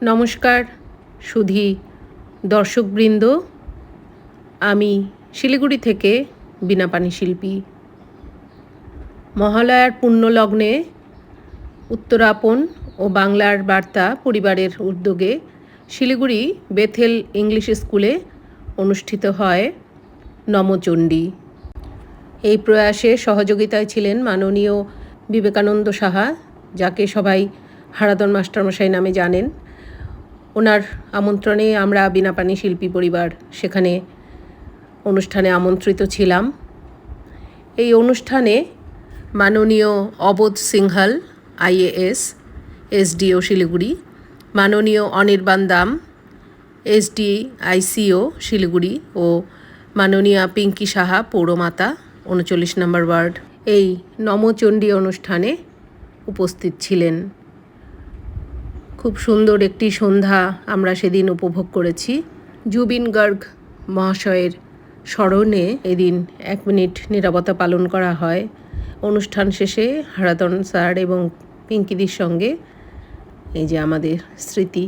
নমস্কার সুধী দর্শকবৃন্দ, আমি শিলিগুড়ি থেকে বীণাপাণি শিল্পী। মহালয়ার পুণ্যলগ্নে উত্তরাপন ও বাংলার বার্তা পরিবারের উদ্যোগে শিলিগুড়ি বেথেল ইংলিশ স্কুলে অনুষ্ঠিত হয় নমচণ্ডী। এই প্রয়াসে সহযোগিতায় ছিলেন মাননীয় বিবেকানন্দ সাহা, যাকে সবাই হারাধন মাস্টারমশাই নামে জানেন। ওনার আমন্ত্রণে আমরা বীণাপাণি শিল্পী পরিবার সেখানে অনুষ্ঠানে আমন্ত্রিত ছিলাম। এই অনুষ্ঠানে মাননীয় অবোধ সিংহাল IAS SDO শিলিগুড়ি, মাননীয় অনির্বাণ দাম SDICO শিলিগুড়ি ও মাননীয়া পিঙ্কি সাহা পৌরমাতা 39 নম্বর ওয়ার্ড এই নমচণ্ডী অনুষ্ঠানে উপস্থিত ছিলেন। খুব সুন্দর একটি সন্ধ্যা আমরা সেদিন উপভোগ করেছি। জুবিন গার্গ মহাশয়ের স্মরণে এদিন 1 মিনিট নীরবতা পালন করা হয়। অনুষ্ঠান শেষে হারাধন স্যার এবং পিঙ্কিদির সঙ্গে এই যে আমাদের স্মৃতি